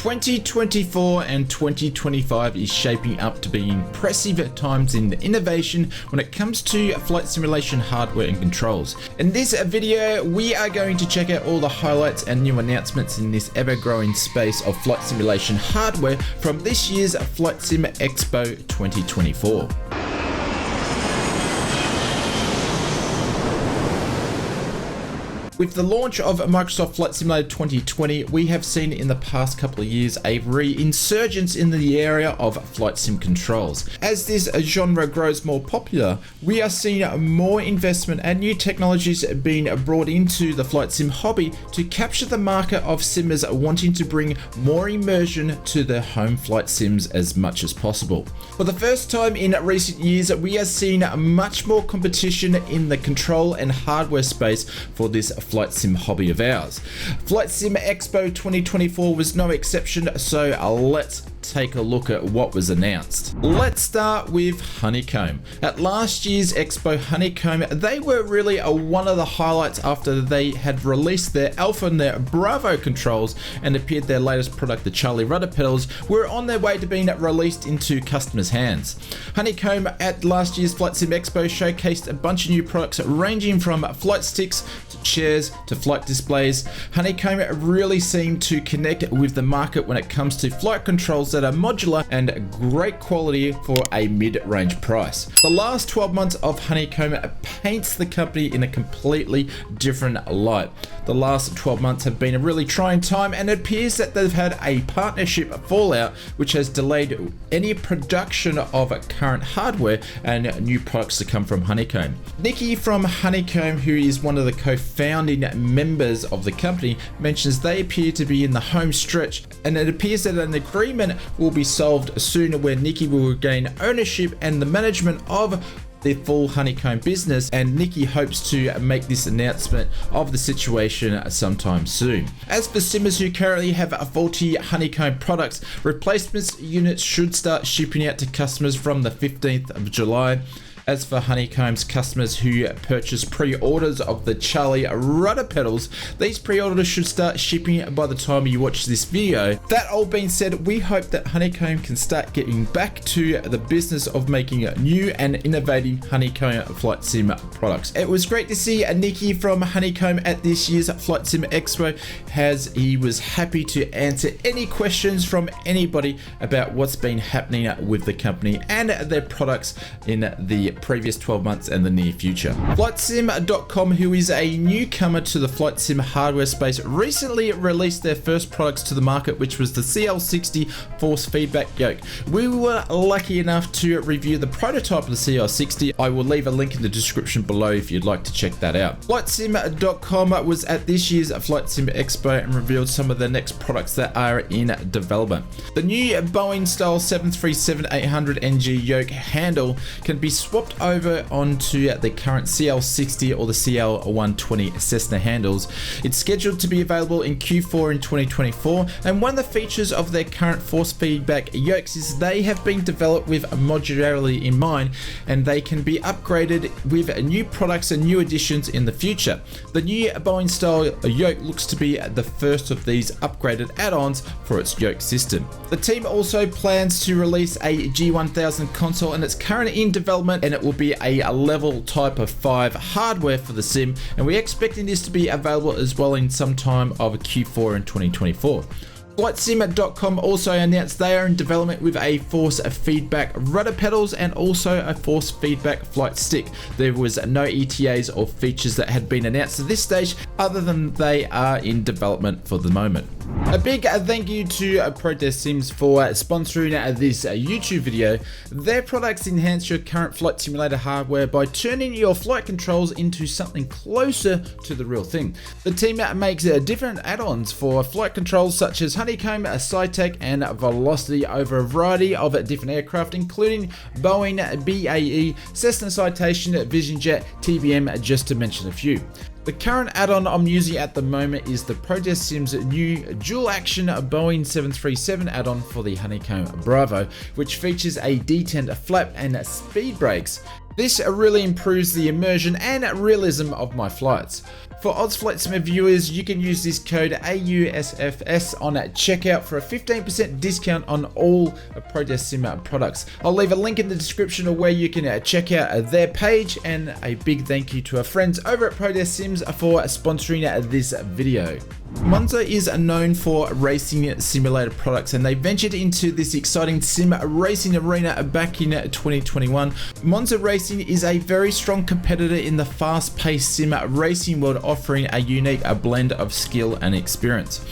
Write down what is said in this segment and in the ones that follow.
2024 and 2025 is shaping up to be impressive times in innovation when it comes to flight simulation hardware and controls. In this video, we are going to check out all the highlights and new announcements in this ever-growing space of flight simulation hardware from this year's Flight Sim Expo 2024. With the launch of Microsoft Flight Simulator 2020, we have seen in the past couple of years a re-insurgence in the area of flight sim controls. As this genre grows more popular, we are seeing more investment and new technologies being brought into the flight sim hobby to capture the market of simmers wanting to bring more immersion to their home flight sims as much as possible. For the first time in recent years, we are seeing much more competition in the control and hardware space for this flight sim hobby of ours. Flight Sim Expo 2024 was no exception, so let's take a look at what was announced. Let's start with Honeycomb. At last year's Expo Honeycomb, they were really one of the highlights after they had released their Alpha and their Bravo controls and appeared their latest product, the Charlie rudder pedals, were on their way to being released into customers' hands. Honeycomb at last year's Flight Sim Expo showcased a bunch of new products ranging from flight sticks to chairs to flight displays. Honeycomb really seemed to connect with the market when it comes to flight controls that are modular and great quality for a mid-range price. The last 12 months of Honeycomb paints the company in a completely different light. The last 12 months have been a really trying time, and it appears that they've had a partnership fallout which has delayed any production of current hardware and new products to come from Honeycomb. Nikki from Honeycomb, who is one of the co-founding members of the company, mentions they appear to be in the home stretch, and it appears that an agreement will be solved soon where Nikki will regain ownership and the management of the full Honeycomb business, and Nikki hopes to make this announcement of the situation sometime soon. As for simmers who currently have faulty Honeycomb products, replacements units should start shipping out to customers from the 15th of July. As for Honeycomb's customers who purchase pre-orders of the Charlie rudder pedals, these pre-orders should start shipping by the time you watch this video. That all being said, we hope that Honeycomb can start getting back to the business of making new and innovative Honeycomb flight sim products. It was great to see Nikki from Honeycomb at this year's Flight Sim Expo, as he was happy to answer any questions from anybody about what's been happening with the company and their products in the previous 12 months and the near future. FlightSim.com, who is a newcomer to the flight sim hardware space, recently released their first products to the market, which was the CL60 force feedback yoke. We were lucky enough to review the prototype of the CL60. I will leave a link in the description below if you'd like to check that out. FlightSim.com was at this year's Flight Sim Expo and revealed some of the next products that are in development. The new Boeing style 737-800NG yoke handle can be swapped over onto the current CL60 or the CL120 Cessna handles. It's scheduled to be available in Q4 in 2024, and one of the features of their current force feedback yokes is they have been developed with modularity in mind, and they can be upgraded with new products and new additions in the future. The new Boeing style yoke looks to be the first of these upgraded add-ons for its yoke system. The team also plans to release a G1000 console, and it's currently in development, and it will be a level type of 5 hardware for the sim, and we're expecting this to be available as well in some time of Q4 in 2024. FlightSim.com also announced they are in development with a force feedback rudder pedals and also a force feedback flight stick. There was no ETAs or features that had been announced at this stage, other than they are in development for the moment. A big thank you to Proest Sims for sponsoring this YouTube video. Their products enhance your current flight simulator hardware by turning your flight controls into something closer to the real thing. The team makes different add-ons for flight controls such as Honeycomb, Cytec, and Velocity over a variety of different aircraft, including Boeing, BAE, Cessna Citation, VisionJet, TBM, just to mention a few. The current add-on I'm using at the moment is the Proest Sims new dual action Boeing 737 add-on for the Honeycomb Bravo, which features a detent flap and speed brakes. This really improves the immersion and realism of my flights. For Oz Flight Sim viewers, you can use this code AUSFS on checkout for a 15% discount on all Proest Sim products. I'll leave a link in the description of where you can check out their page, and a big thank you to our friends over at Proest Sims for sponsoring this video. Monza is known for racing simulator products, and they ventured into this exciting sim racing arena back in 2021. Monza Racing is a very strong competitor in the fast-paced sim racing world, offering a unique blend of skill and experience.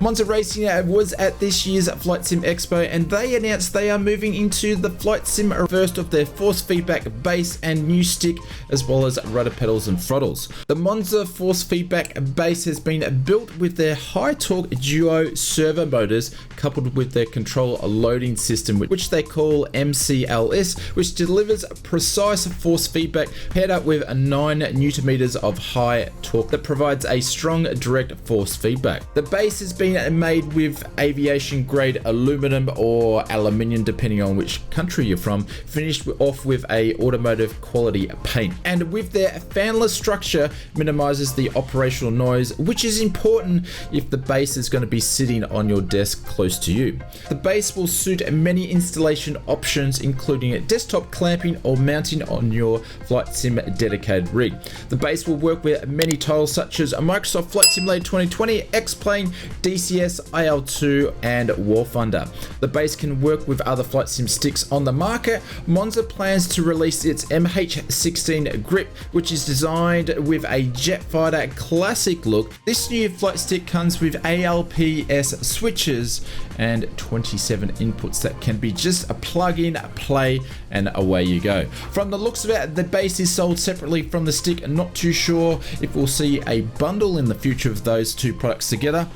Monza Racing was at this year's Flight Sim Expo, and they announced they are moving into the Flight Sim first of their force feedback base and new stick, as well as rudder pedals and throttles. The Monza force feedback base has been built with their high torque duo servo motors coupled with their control loading system, which they call MCLS, which delivers precise force feedback paired up with 9 Newton meters of high torque that provides a strong direct force feedback. The base has been made with aviation grade aluminum or aluminium depending on which country you're from, finished off with a automotive quality paint, and with their fanless structure minimizes the operational noise, which is important if the base is going to be sitting on your desk close to you. The base will suit many installation options, including desktop clamping or mounting on your Flight Sim dedicated rig. The base will work with many titles such as Microsoft Flight Simulator 2020, X-Plane, DCS, IL2 and War Thunder. The base can work with other Flight Sim sticks on the market. Monza plans to release its MH16 grip, which is designed with a jet fighter classic look. This new flight stick comes with ALPS switches and 27 inputs that can be just a plug in, play, and away you go. From the looks of it, the base is sold separately from the stick. Not too sure if we'll see a bundle in the future of those two products together.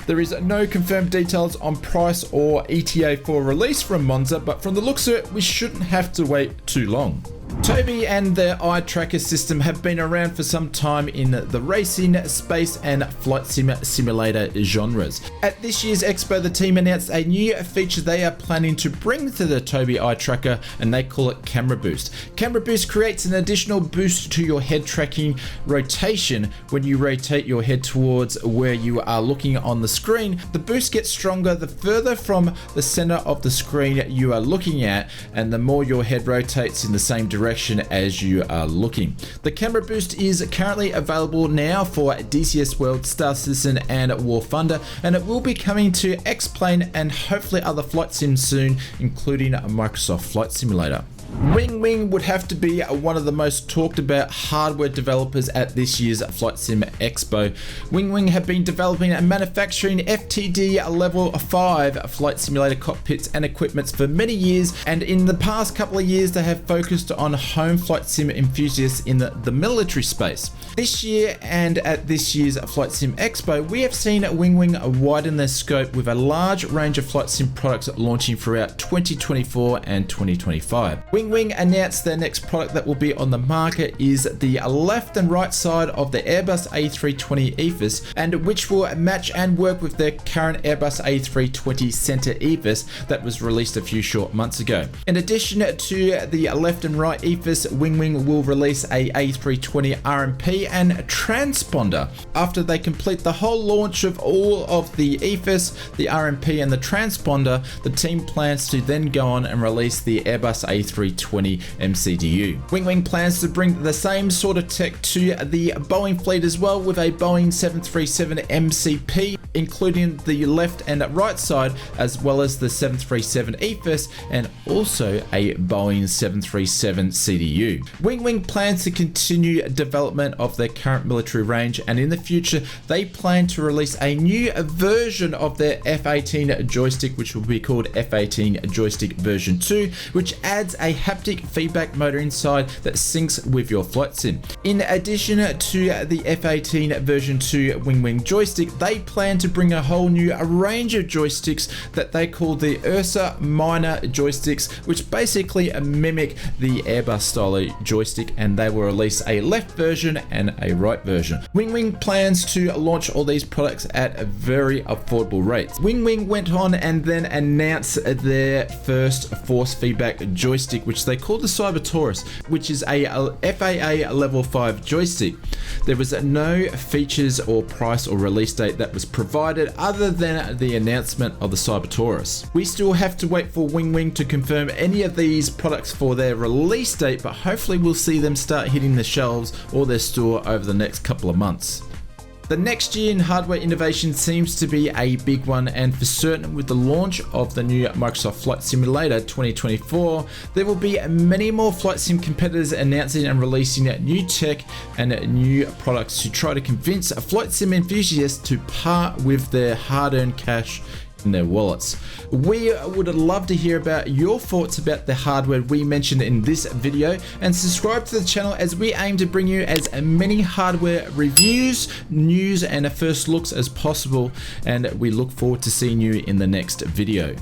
There is no confirmed details on price or ETA for release from Monza, but from the looks of it, we shouldn't have to wait too long. Toby and their eye tracker system have been around for some time in the racing, space and flight simulator genres. At this year's Expo, the team announced a new feature they are planning to bring to the Toby eye tracker, and they call it Camera Boost. Camera Boost creates an additional boost to your head tracking rotation when you rotate your head towards where you are looking on the screen. The boost gets stronger the further from the center of the screen you are looking at, and the more your head rotates in the same direction as you are looking. The Camera Boost is currently available now for DCS World, Star Citizen and War Thunder, and it will be coming to X-Plane and hopefully other flight sims soon, including Microsoft Flight Simulator. Wingwing would have to be one of the most talked about hardware developers at this year's Flight Sim Expo. Wingwing have been developing and manufacturing FTD Level 5 flight simulator cockpits and equipments for many years, and in the past couple of years they have focused on home flight sim enthusiasts in the military space. This year and at this year's Flight Sim Expo, we have seen Wingwing widen their scope with a large range of flight sim products launching throughout 2024 and 2025. Wingwing announced their next product that will be on the market is the left and right side of the Airbus A320 EFIS, and which will match and work with their current Airbus A320 Center EFIS that was released a few short months ago. In addition to the left and right EFIS, Wingwing will release a A320 RMP and transponder. After they complete the whole launch of all of the EFIS, the RMP and the transponder, the team plans to then go on and release the Airbus A320 MCDU. Wingwing plans to bring the same sort of tech to the Boeing fleet as well, with a Boeing 737 MCP, including the left and right side, as well as the 737 EFIS and also a Boeing 737 CDU. Wingwing plans to continue development of their current military range, and in the future they plan to release a new version of their F-18 joystick, which will be called F-18 Joystick version 2, which adds a haptic feedback motor inside that syncs with your flight sim. In addition to the F-18 version 2 Wingwing joystick, they plan to bring a whole new range of joysticks that they call the Ursa Minor joysticks, which basically mimic the Airbus style joystick, and they will release a left version and a right version. Wingwing plans to launch all these products at very affordable rates. Wingwing went on and then announced their first force feedback joystick, which which they call the Cybertaurus, which is a FAA level 5 joystick. There was no features or price or release date that was provided other than the announcement of the Cybertaurus. We still have to wait for Wingwing to confirm any of these products for their release date, but hopefully we'll see them start hitting the shelves or their store over the next couple of months. The next gen hardware innovation seems to be a big one, and for certain with the launch of the new Microsoft Flight Simulator 2024, there will be many more flight sim competitors announcing and releasing new tech and new products to try to convince flight sim enthusiasts to part with their hard-earned cash in their wallets. We would love to hear about your thoughts about the hardware we mentioned in this video, and subscribe to the channel as we aim to bring you as many hardware reviews, news and first looks as possible, and we look forward to seeing you in the next video.